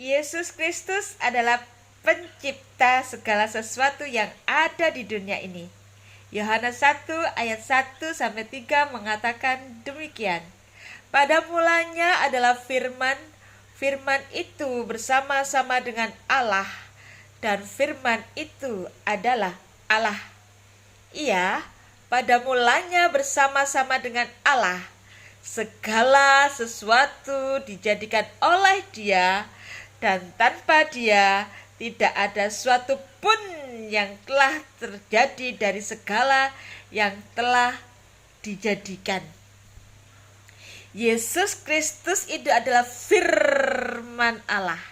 Yesus Kristus adalah pencipta segala sesuatu yang ada di dunia ini. Yohanes 1 ayat 1 sampai 3 mengatakan demikian. Pada mulanya adalah firman, firman itu bersama-sama dengan Allah, dan firman itu adalah Allah. Ia pada mulanya bersama-sama dengan Allah. Segala sesuatu dijadikan oleh Dia, dan tanpa Dia tidak ada suatu pun yang telah terjadi dari segala yang telah dijadikan. Yesus Kristus itu adalah firman Allah.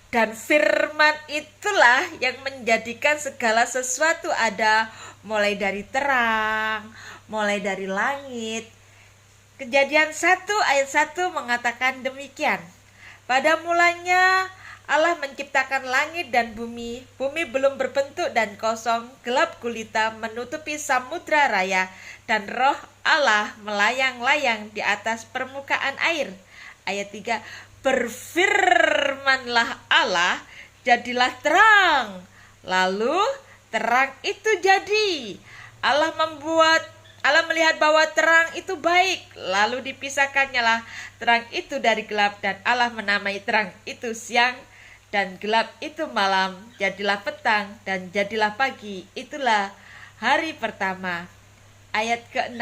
Dan firman itulah yang menjadikan segala sesuatu ada, mulai dari terang, mulai dari langit. Kejadian 1 ayat 1 mengatakan demikian. Pada mulanya Allah menciptakan langit dan bumi. Bumi belum berbentuk dan kosong, gelap gulita menutupi samudra raya, dan roh Allah melayang-layang di atas permukaan air. Ayat 3, berfirmanlah Allah, jadilah terang. Lalu terang itu jadi. Allah melihat bahwa terang itu baik, lalu dipisahkannyalah terang itu dari gelap, dan Allah menamai terang itu siang, dan gelap itu malam. Jadilah petang dan jadilah pagi, itulah hari pertama. Ayat ke-6,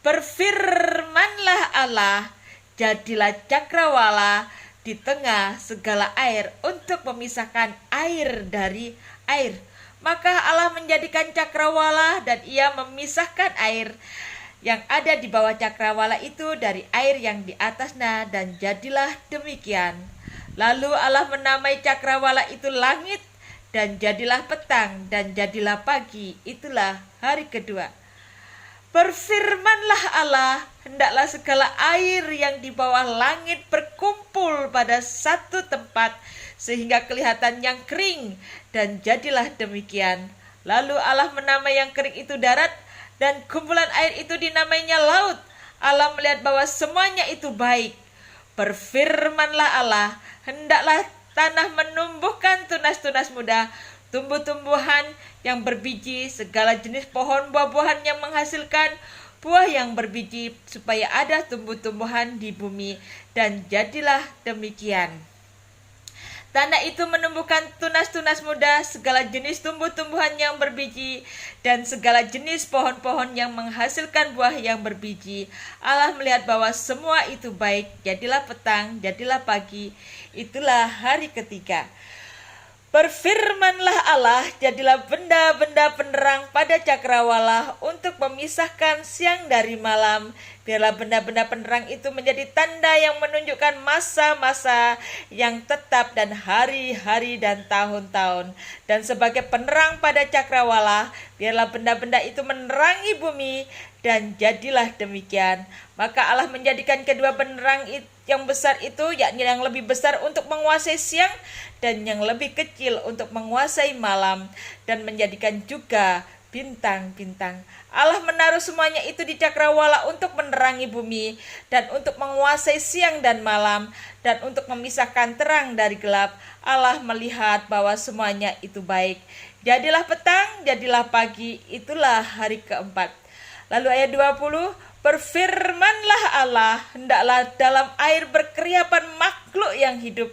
berfirmanlah Allah, jadilah cakrawala di tengah segala air untuk memisahkan air dari air. Maka Allah menjadikan cakrawala, dan Ia memisahkan air yang ada di bawah cakrawala itu dari air yang di atasnya, dan jadilah demikian. Lalu Allah menamai cakrawala itu langit, dan jadilah petang dan jadilah pagi, itulah hari kedua. Berfirmanlah Allah, hendaklah segala air yang di bawah langit berkumpul pada satu tempat, sehingga kelihatan yang kering, dan jadilah demikian. Lalu Allah menamai yang kering itu darat, dan kumpulan air itu dinamainya laut. Allah melihat bahwa semuanya itu baik. Berfirmanlah Allah, hendaklah tanah menumbuhkan tunas-tunas muda, tumbuh-tumbuhan yang berbiji, segala jenis pohon buah-buahan yang menghasilkan buah yang berbiji, supaya ada tumbuh-tumbuhan di bumi, dan jadilah demikian. Tanah itu menumbuhkan tunas-tunas muda, segala jenis tumbuh-tumbuhan yang berbiji, dan segala jenis pohon-pohon yang menghasilkan buah yang berbiji. Allah melihat bahwa semua itu baik. Jadilah petang, jadilah pagi, itulah hari ketiga. Berfirmanlah Allah, jadilah benda-benda penerang pada cakrawala untuk memisahkan siang dari malam. Biarlah benda-benda penerang itu menjadi tanda yang menunjukkan masa-masa yang tetap, dan hari-hari dan tahun-tahun. Dan sebagai penerang pada cakrawala, biarlah benda-benda itu menerangi bumi, dan jadilah demikian. Maka Allah menjadikan kedua penerang yang besar itu, yakni yang lebih besar untuk menguasai siang, dan yang lebih kecil untuk menguasai malam, dan menjadikan juga bintang-bintang. Allah menaruh semuanya itu di cakrawala untuk menerangi bumi, dan untuk menguasai siang dan malam, dan untuk memisahkan terang dari gelap. Allah melihat bahwa semuanya itu baik. Jadilah petang, jadilah pagi, itulah hari keempat. Lalu ayat 20, berfirmanlah Allah, hendaklah dalam air berkeriapan makhluk yang hidup,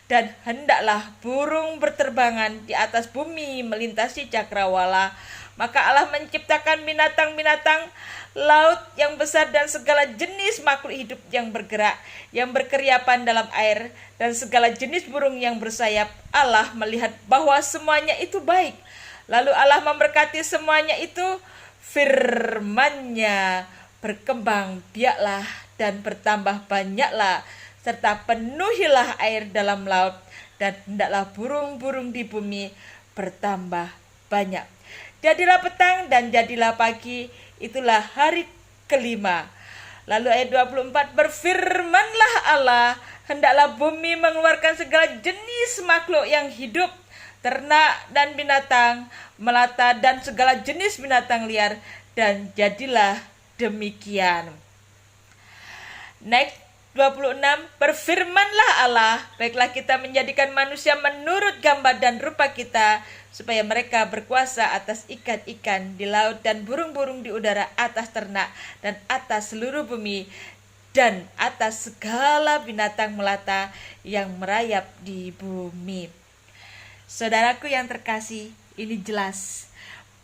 dan hendaklah burung berterbangan di atas bumi melintasi cakrawala. Maka Allah menciptakan binatang-binatang laut yang besar dan segala jenis makhluk hidup yang bergerak, yang berkeriapan dalam air, dan segala jenis burung yang bersayap. Allah melihat bahwa semuanya itu baik. Lalu Allah memberkati semuanya itu, firman-Nya, berkembang biaklah dan bertambah banyaklah, serta penuhilah air dalam laut, dan hendaklah burung-burung di bumi bertambah banyak. Jadilah petang dan jadilah pagi, itulah hari kelima. Lalu ayat 24, berfirmanlah Allah, hendaklah bumi mengeluarkan segala jenis makhluk yang hidup, ternak dan binatang, melata dan segala jenis binatang liar, dan jadilah demikian. Next, 26, berfirmanlah Allah, baiklah kita menjadikan manusia menurut gambar dan rupa kita, supaya mereka berkuasa atas ikan-ikan di laut dan burung-burung di udara, atas ternak dan atas seluruh bumi, dan atas segala binatang melata yang merayap di bumi. Saudaraku yang terkasih, ini jelas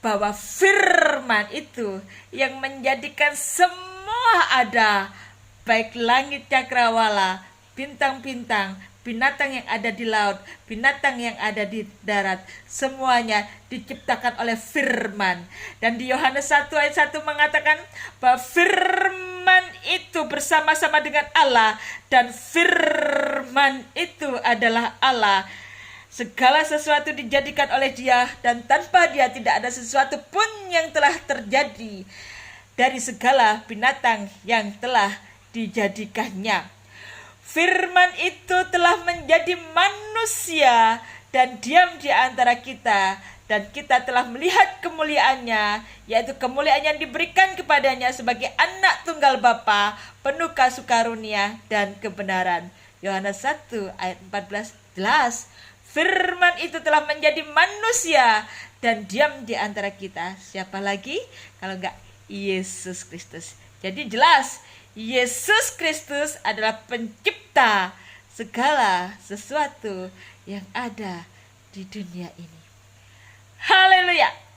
bahwa firman itu yang menjadikan semua ada, baik langit cakrawala, bintang-bintang, binatang yang ada di laut, binatang yang ada di darat, semuanya diciptakan oleh firman. Dan di Yohanes 1 ayat 1 mengatakan bahwa firman itu bersama-sama dengan Allah, dan firman itu adalah Allah. Segala sesuatu dijadikan oleh Dia, dan tanpa Dia tidak ada sesuatu pun yang telah terjadi dari segala binatang yang telah dijadikannya. Firman itu telah menjadi manusia dan diam di antara kita, dan kita telah melihat kemuliaannya, yaitu kemuliaan yang diberikan kepadanya sebagai anak tunggal Bapa, penuh kasih karunia dan kebenaran. Yohanes 1 ayat 14 jelas, firman itu telah menjadi manusia dan diam di antara kita. Siapa lagi kalau enggak Yesus Kristus? Jadi jelas, Yesus Kristus adalah pencipta segala sesuatu yang ada di dunia ini. Haleluya!